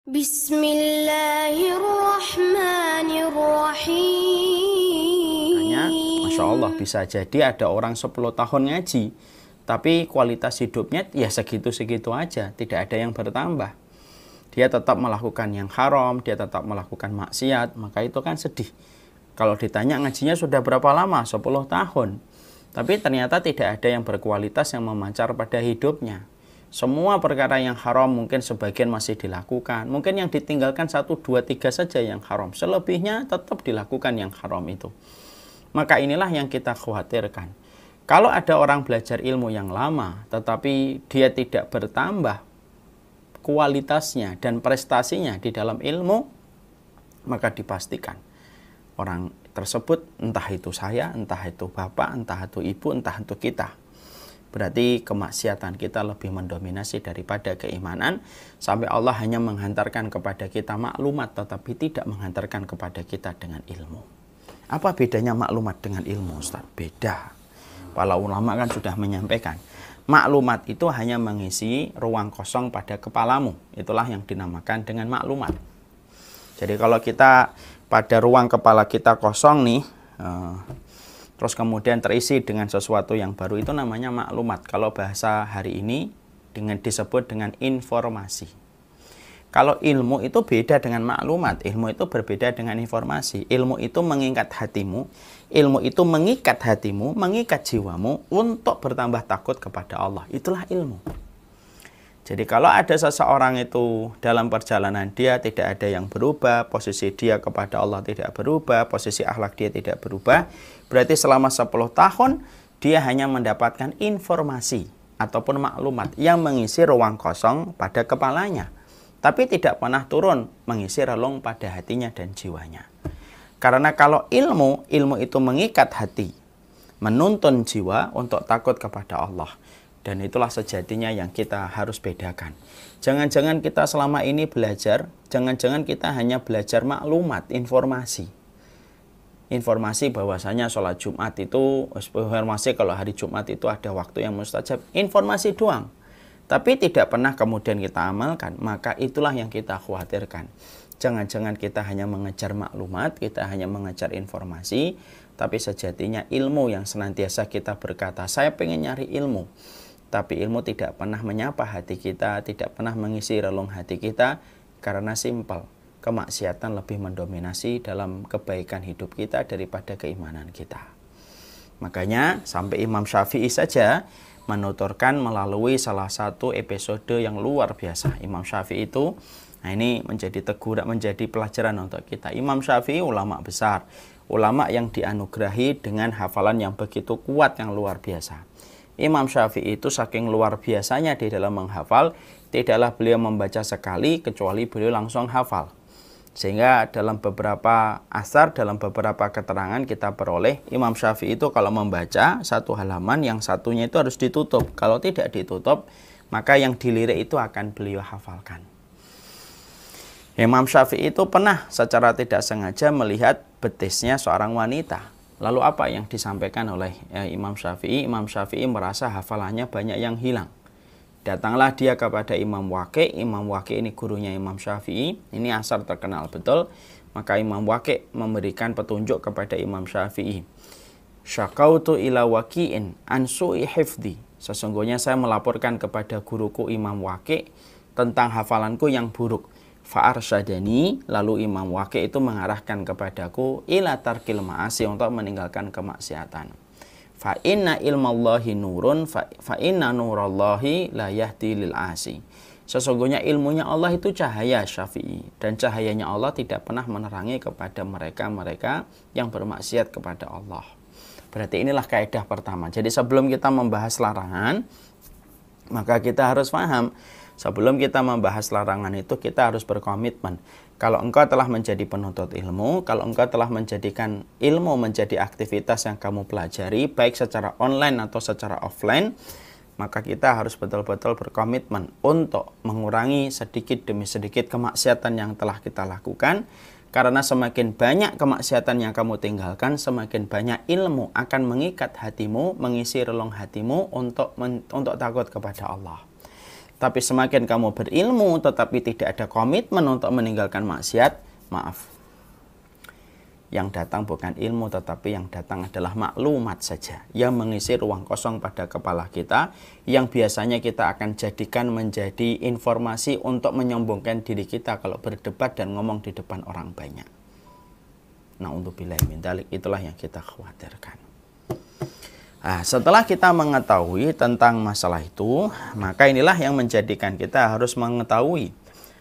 Bismillahirrahmanirrahim. Makanya, Masya Allah, bisa jadi ada orang 10 tahun ngaji, tapi kualitas hidupnya ya segitu-segitu aja, tidak ada yang bertambah. Dia tetap melakukan yang haram, dia tetap melakukan maksiat, maka itu kan sedih. Kalau ditanya ngajinya sudah berapa lama? 10 tahun. Tapi ternyata tidak ada yang berkualitas yang memancar pada hidupnya. Semua perkara yang haram mungkin sebagian masih dilakukan. Mungkin yang ditinggalkan 1, 2, 3 saja yang haram. Selebihnya tetap dilakukan yang haram itu. Maka inilah yang kita khawatirkan. Kalau ada orang belajar ilmu yang lama, tetapi dia tidak bertambah kualitasnya dan prestasinya di dalam ilmu, maka dipastikan orang tersebut, entah itu saya, entah itu bapak, entah itu ibu, entah itu kita, berarti kemaksiatan kita lebih mendominasi daripada keimanan, sampai Allah hanya menghantarkan kepada kita maklumat tetapi tidak menghantarkan kepada kita dengan ilmu. Apa bedanya maklumat dengan ilmu, Ustaz? Beda. Para ulama kan sudah menyampaikan, maklumat itu hanya mengisi ruang kosong pada kepalamu. Itulah yang dinamakan dengan maklumat. Jadi kalau kita pada ruang kepala kita kosong nih, terus kemudian terisi dengan sesuatu yang baru, itu namanya maklumat. Kalau bahasa hari ini disebut dengan informasi. Kalau ilmu itu beda dengan maklumat. Ilmu itu berbeda dengan informasi. Ilmu itu mengikat hatimu. Ilmu itu mengikat hatimu, mengikat jiwamu untuk bertambah takut kepada Allah. Itulah ilmu. Jadi kalau ada seseorang itu dalam perjalanan dia tidak ada yang berubah, posisi dia kepada Allah tidak berubah, posisi akhlak dia tidak berubah, berarti selama 10 tahun dia hanya mendapatkan informasi ataupun maklumat yang mengisi ruang kosong pada kepalanya, tapi tidak pernah turun mengisi relung pada hatinya dan jiwanya. Karena kalau ilmu itu mengikat hati, menuntun jiwa untuk takut kepada Allah. Dan itulah sejatinya yang kita harus bedakan. Jangan-jangan kita selama ini belajar, jangan-jangan kita hanya belajar maklumat, informasi. Informasi bahwasanya sholat Jumat itu, informasi kalau hari Jumat itu ada waktu yang mustajab. Informasi doang. Tapi tidak pernah kemudian kita amalkan. Maka itulah yang kita khawatirkan. Jangan-jangan kita hanya mengejar maklumat, kita hanya mengejar informasi. Tapi sejatinya ilmu yang senantiasa kita berkata, saya pengen nyari ilmu. Tapi ilmu tidak pernah menyapa hati kita, tidak pernah mengisi relung hati kita, karena simpel, kemaksiatan lebih mendominasi dalam kebaikan hidup kita daripada keimanan kita. Makanya sampai Imam Syafi'i saja menuturkan melalui salah satu episode yang luar biasa. Imam Syafi'i itu, nah ini menjadi teguran, menjadi pelajaran untuk kita. Imam Syafi'i ulama besar, ulama yang dianugerahi dengan hafalan yang begitu kuat, yang luar biasa. Imam Syafi'i itu saking luar biasanya di dalam menghafal, tidaklah beliau membaca sekali kecuali beliau langsung hafal. Sehingga dalam beberapa asar, dalam beberapa keterangan kita peroleh, Imam Syafi'i itu kalau membaca satu halaman, yang satunya itu harus ditutup. Kalau tidak ditutup, maka yang dilirik itu akan beliau hafalkan. Imam Syafi'i itu pernah secara tidak sengaja melihat betisnya seorang wanita. Lalu apa yang disampaikan oleh Imam Syafi'i? Imam Syafi'i merasa hafalannya banyak yang hilang. Datanglah dia kepada Imam Waqi'. Imam Waqi' ini gurunya Imam Syafi'i. Ini asar terkenal betul. Maka Imam Waqi' memberikan petunjuk kepada Imam Syafi'i. Syakautu ila Waqi'in an su'i hifdi. Sesungguhnya saya melaporkan kepada guruku Imam Waqi' tentang hafalanku yang buruk. Fa'arsyadani, lalu Imam Waqi' itu mengarahkan kepadaku ila tarkil ma'asi, untuk meninggalkan kemaksiatan. Fa inna ilmallahi nurun fa inna nurallahi la yahdi lil asi. Sesungguhnya ilmunya Allah itu cahaya, Syafi'i, dan cahayanya Allah tidak pernah menerangi kepada mereka-mereka yang bermaksiat kepada Allah. Berarti inilah kaidah pertama. Jadi sebelum kita membahas larangan, maka kita harus paham, sebelum kita membahas larangan itu kita harus berkomitmen. Kalau engkau telah menjadi penuntut ilmu, kalau engkau telah menjadikan ilmu menjadi aktivitas yang kamu pelajari, baik secara online atau secara offline, maka kita harus betul-betul berkomitmen untuk mengurangi sedikit demi sedikit kemaksiatan yang telah kita lakukan. Karena semakin banyak kemaksiatan yang kamu tinggalkan, semakin banyak ilmu akan mengikat hatimu, mengisi relung hatimu untuk takut kepada Allah. Tapi semakin kamu berilmu tetapi tidak ada komitmen untuk meninggalkan maksiat, maaf. Yang datang bukan ilmu, tetapi yang datang adalah maklumat saja yang mengisi ruang kosong pada kepala kita, yang biasanya kita akan jadikan menjadi informasi untuk menyombongkan diri kita kalau berdebat dan ngomong di depan orang banyak. Na'udzubillahi min dzalik, itulah yang kita khawatirkan. Nah, setelah kita mengetahui tentang masalah itu, maka inilah yang menjadikan kita harus mengetahui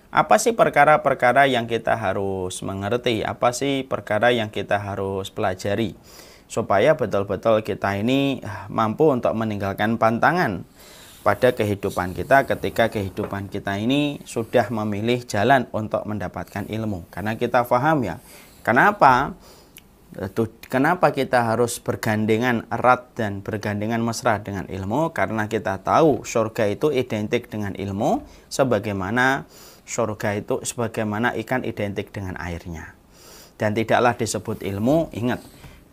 apa sih perkara-perkara yang kita harus mengerti, apa sih perkara yang kita harus pelajari, supaya betul-betul kita ini mampu untuk meninggalkan pantangan pada kehidupan kita ketika kehidupan kita ini sudah memilih jalan untuk mendapatkan ilmu. Karena kita paham ya, kenapa kita harus bergandengan erat dan bergandengan mesra dengan ilmu? Karena kita tahu surga itu identik dengan ilmu, sebagaimana ikan identik dengan airnya. Dan tidaklah disebut ilmu, ingat,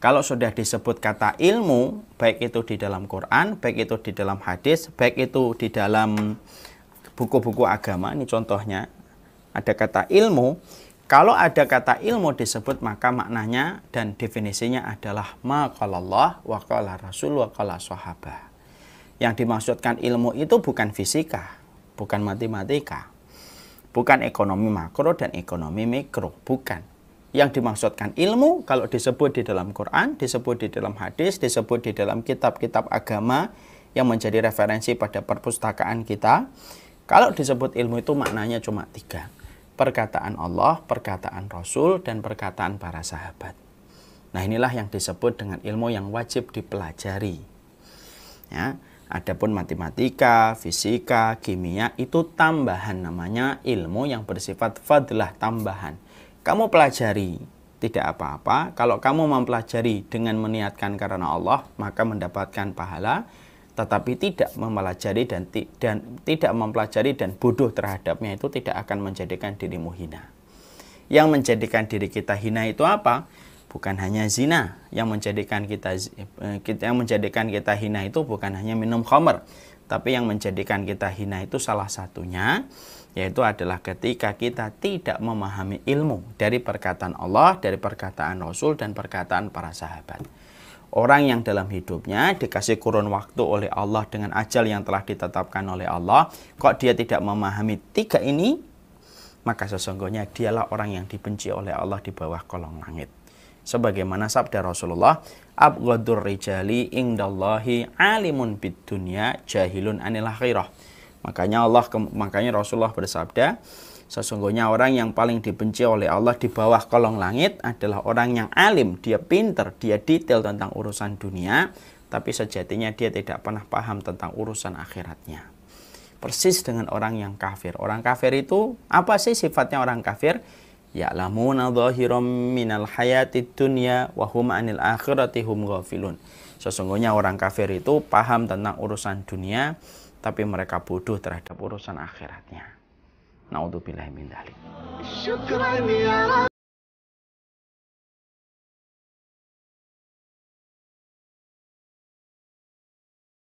kalau sudah disebut kata ilmu, baik itu di dalam Quran, baik itu di dalam hadis, baik itu di dalam buku-buku agama, ini contohnya, ada kata ilmu. Kalau ada kata ilmu disebut, maka maknanya dan definisinya adalah ma qalallah wa qala rasul wa qala sahabah. Yang dimaksudkan ilmu itu bukan fisika, bukan matematika, bukan ekonomi makro dan ekonomi mikro, bukan. Yang dimaksudkan ilmu kalau disebut di dalam Quran, disebut di dalam hadis, disebut di dalam kitab-kitab agama yang menjadi referensi pada perpustakaan kita. Kalau disebut ilmu itu maknanya cuma 3. Perkataan Allah, perkataan Rasul, dan perkataan para sahabat. Nah, inilah yang disebut dengan ilmu yang wajib dipelajari. Ya. Adapun matematika, fisika, kimia itu tambahan, namanya ilmu yang bersifat fadlah, tambahan. Kamu pelajari, tidak apa-apa. Kalau kamu mempelajari dengan meniatkan karena Allah, maka mendapatkan pahala. Tetapi tidak mempelajari dan tidak mempelajari dan bodoh terhadapnya, itu tidak akan menjadikan dirimu hina. Yang menjadikan diri kita hina itu apa? Bukan hanya zina. Yang menjadikan kita hina itu bukan hanya minum khamr, tapi yang menjadikan kita hina itu salah satunya yaitu adalah ketika kita tidak memahami ilmu dari perkataan Allah, dari perkataan Rasul, dan perkataan para sahabat. Orang yang dalam hidupnya dikasih kurun waktu oleh Allah dengan ajal yang telah ditetapkan oleh Allah, kok dia tidak memahami 3 ini, maka sesungguhnya dialah orang yang dibenci oleh Allah di bawah kolong langit. Sebagaimana sabda Rasulullah, abghadur rijali indallahi alimun bid dunya jahilun anil akhirah. Makanya Rasulullah bersabda, sesungguhnya orang yang paling dibenci oleh Allah di bawah kolong langit adalah orang yang alim, dia pinter, dia detail tentang urusan dunia, tapi sejatinya dia tidak pernah paham tentang urusan akhiratnya. Persis dengan orang yang kafir. Orang kafir itu, apa sih sifatnya orang kafir? Ya'lamuna dhahiram minal hayatid dunya wa hum 'anil akhirati hum ghafilun. Sesungguhnya orang kafir itu paham tentang urusan dunia, tapi mereka bodoh terhadap urusan akhiratnya. Na'udzubillahi min dzalik.